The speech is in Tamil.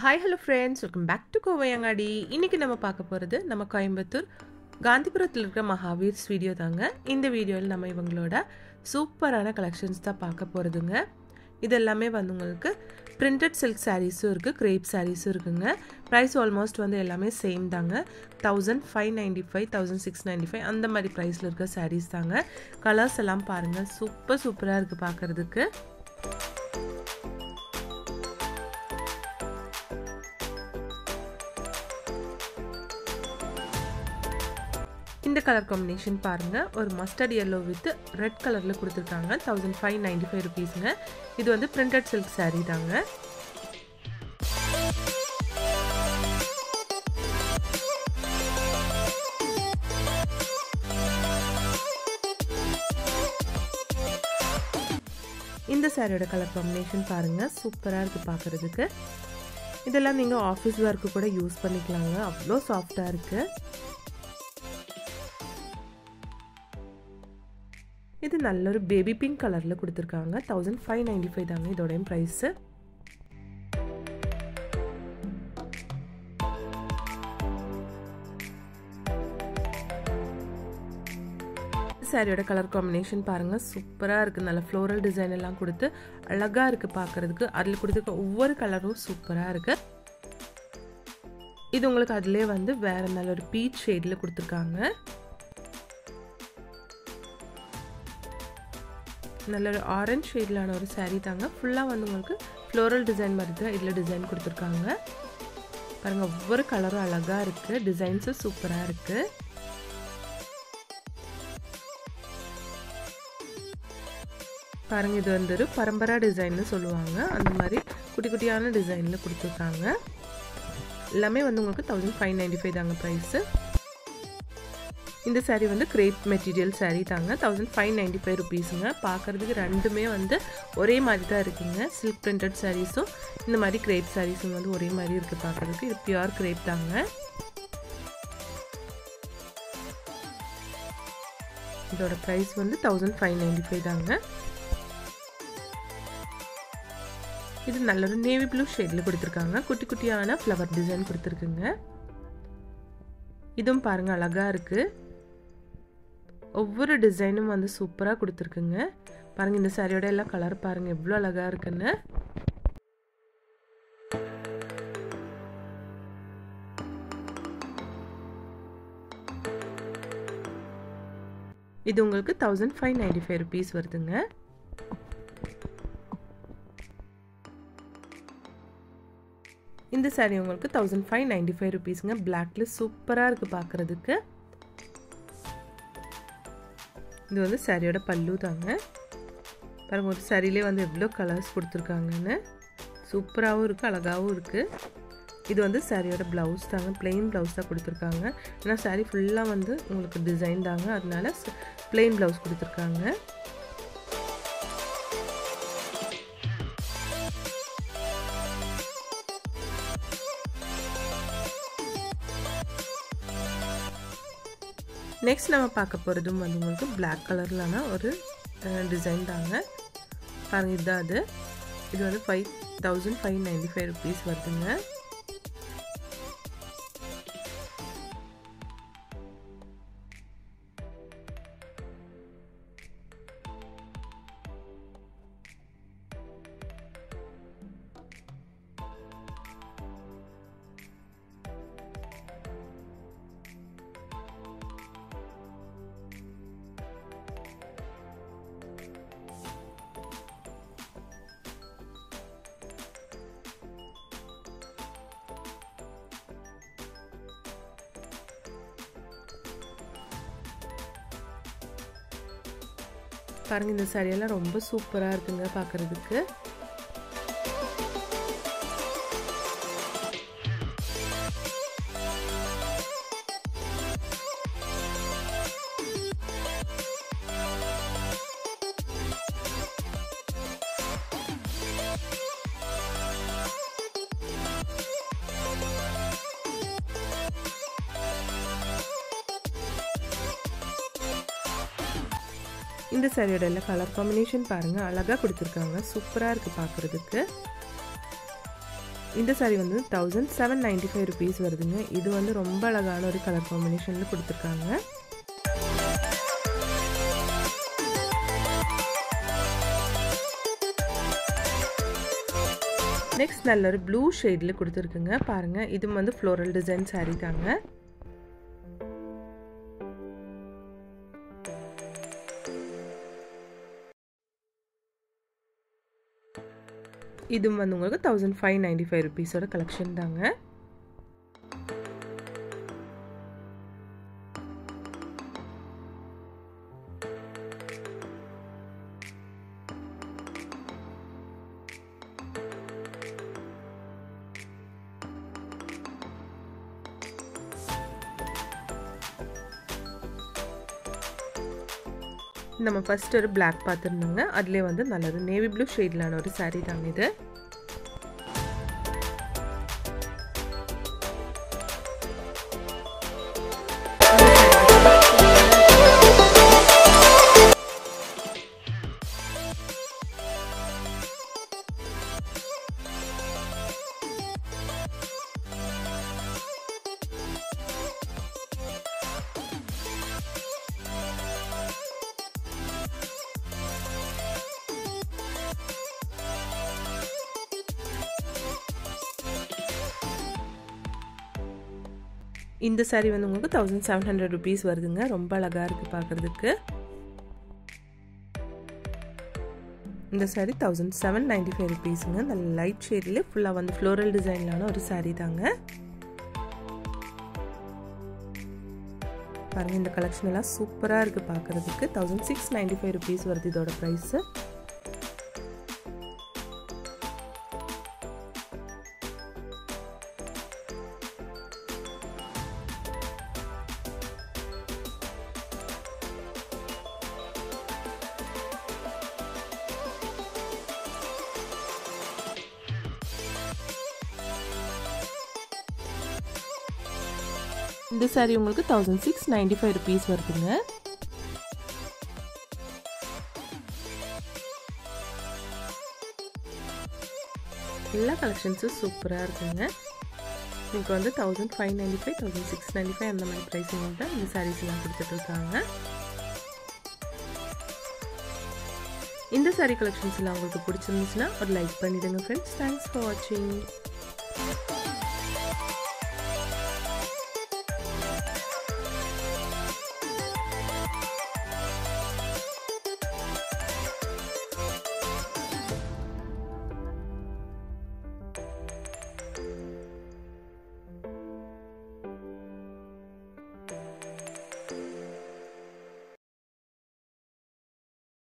Hi, hello friends. Welcome back to Kovayangadi. இன்னைக்கு நம்ம பார்க்க போறது நம்ம கோயம்புத்தூர் காந்திபுரத்தில் இருக்கிற மகாவீர்ஸ் வீடியோ தாங்க. இந்த வீடியோவில் நம்ம இவங்களோட சூப்பரான கலெக்ஷன்ஸ் தான் பார்க்க போறதுங்க. இது எல்லாமே வந்து உங்களுக்கு printed silk sareesum இருக்கு, crepe sareesum இருக்குங்க. பிரைஸ் ஆல்மோஸ்ட் வந்து எல்லாமே சேம் தாங்க. 1595 1695 அந்த மாதிரி பிரைஸ்ல இருக்க sarees தாங்க. கலர்ஸ் எல்லாம் பாருங்க, சூப்பரா இருக்கு பார்க்கிறதுக்கு. இந்த கலர் காம்பினேஷன் பாருங்க, ஒரு மஸ்டர்ட் yellow வித் ரெட் கலர்ல கொடுத்திருக்காங்க. 1595 ரூபீஸ்ங்க. இது வந்து printed silk saree தாங்க. இந்த சாரியோட கலர் காம்பினேஷன் பாருங்க, சூப்பரா இருக்கு பார்க்கிறதுக்கு. இதெல்லாம் நீங்க ஆபீஸ் வர்க்கு கூட யூஸ் பண்ணிக்கலாங்க. அவ்வளோ சாஃப்ட்டா இருக்கு. இது நல்ல ஒரு பேபி பிங்க் கலர்ல கொடுத்திருக்காங்க. 1595 தாங்க இதோட பிரைஸ். சாரியோட கலர் காம்பினேஷன் பாருங்க, சூப்பரா இருக்கு. நல்ல ஃப்ளோரல் டிசைன் எல்லாம் கொடுத்து அழகா இருக்கு பார்க்கிறதுக்கு. அதுல கொடுத்திருக்க ஒவ்வொரு கலரும் சூப்பரா இருக்கு. இது உங்களுக்கு அதுலயே வந்து வேற நல்ல ஒரு பீச் ஷேட்ல கொடுத்திருக்காங்க. நல்ல ஒரு ஆரஞ்சு ஷேட்லான ஒரு saree தாங்க. ஃபுல்லா வந்து உங்களுக்கு ஃப்ளோரல் டிசைன் மாதிரி தான் இதுல டிசைன் கொடுத்திருக்காங்க. பாருங்க, ஒவ்வொரு கலரும் அழகா இருக்கு. டிசைன்ஸும் சூப்பரா இருக்கு. பாருங்க, இது வந்து ஒரு பரம்பரா டிசைன்னு சொல்லுவாங்க. அந்த மாதிரி குட்டி குட்டியான டிசைன்ல கொடுத்திருக்காங்க. எல்லாமே வந்து உங்களுக்கு 1595 தாங்க பிரைஸ். இந்த saree வந்து crepe மெட்டீரியல் saree தாங்க. 1595 ரூபீஸ்ங்க. பார்க்கிறதுக்கு ரெண்டுமே வந்து ஒரே மாதிரி தான் இருக்குங்க. silk printed sareesum இந்த மாதிரி crepe sareesum வந்து ஒரே மாதிரி இருக்கு பார்க்கிறதுக்கு. இது pure crepe தாங்க. இதோட பிரைஸ் வந்து 1595 தாங்க. இது நல்ல ஒரு நேவி ப்ளூ ஷேட்ல கொடுத்திருக்காங்க. குட்டி குட்டியான ஃப்ளவர் டிசைன் கொடுத்திருக்குங்க. இதுவும் பாருங்க அழகா இருக்கு. ஒவ்வொரு டிசைனும் வந்து சூப்பரா கொடுத்திருக்குங்க. பாருங்க, இந்த சாரியோட எல்லாம் கலர் பாருங்க எவ்வளவு அழகா இருக்குன்னு. இது உங்களுக்கு 1595 ரூபீஸ் வருதுங்க. இந்த saree உங்களுக்கு 1595 ரூபீஸ்ங்க. பிளாக்ல சூப்பரா இருக்கு பார்க்கிறதுக்கு. இது வந்து சாரியோட பல்லு தாங்க. பாருங்க, ஒரு சாரியிலே வந்து எவ்வளோ கலர்ஸ் கொடுத்துருக்காங்கன்னு. சூப்பராகவும் இருக்கு, அழகாகவும் இருக்கு. இது வந்து சாரியோட பிளவுஸ் தாங்க. பிளெயின் பிளவுஸ் தான் கொடுத்துருக்காங்க. ஏன்னா சாரி ஃபுல்லாக வந்து உங்களுக்கு டிசைன் தாங்க, அதனால பிளெயின் பிளவுஸ் கொடுத்துருக்காங்க. நெக்ஸ்ட் நம்ம பார்க்க போகிறதும் வந்து உங்களுக்கு பிளாக் கலர்லான ஒரு டிசைன் தாங்க. பாருங்க, இதுதான் அது. இது வந்து 1595 ரூபீஸ் வருதுங்க. பாருங்க, இந்த saree எல்லாம் ரொம்ப சூப்பரா இருக்குங்க பார்க்கிறதுக்கு. இந்த சாரியோட எல்லா கலர் காம்பினேஷன் பாருங்க, அழகா கொடுத்திருக்காங்க. சூப்பரா இருக்கு பார்க்கிறதுக்கு. இந்த saree வந்து 1795 rupees வருதுங்க. இது வந்து ரொம்ப அழகான ஒரு கலர் காம்பினேஷன்ல கொடுத்திருக்காங்க. நெக்ஸ்ட் நல்ல ஒரு ப்ளூ ஷேட்ல கொடுத்திருக்குங்க. பாருங்க இது வந்து floral design saree தாங்க. இது வந்து உங்களுக்கு 1595 rupees ஓட கலெக்ஷன் தாங்க. நம்ம ஃபர்ஸ்ட் ஒரு black பாத்துறோங்க. அதுலயே வந்து நல்ல ஒரு navy blue ஷேட்லான ஒரு saree தாங்க இது. இந்த saree வந்து உங்களுக்கு 1700 rupees வருதுங்க. ரொம்ப அழகா இருக்கு பார்க்கிறதுக்கு. இந்த saree 1795 rupeesங்க. நல்ல லைட் ஷேட்ல ஃபுல்லா வந்து floral designலான ஒரு saree தாங்க. பாருங்க இந்த கலெக்ஷன் எல்லாம் சூப்பரா இருக்கு பார்க்கிறதுக்கு. 1695 rupees வருது இதோட பிரைஸ். இந்த saree உங்களுக்கு 1695 rupees வருதுங்க. எல்லா கலெக்ஷன்ஸும் சூப்பரா இருக்குங்க. உங்களுக்கு வந்து 1595 1695 அந்த மாதிரி பிரைசிங் தான் இந்த sarees எல்லாம் கொடுத்துட்டு இருக்காங்க. இந்த saree கலெக்ஷன்ஸ் எல்லாம் உங்களுக்கு பிடிச்சிருந்துச்சுன்னா ஒரு லைக் பண்ணிடுங்க ஃப்ரெண்ட்ஸ். தேங்க்ஸ் ஃபார் வாட்சிங்.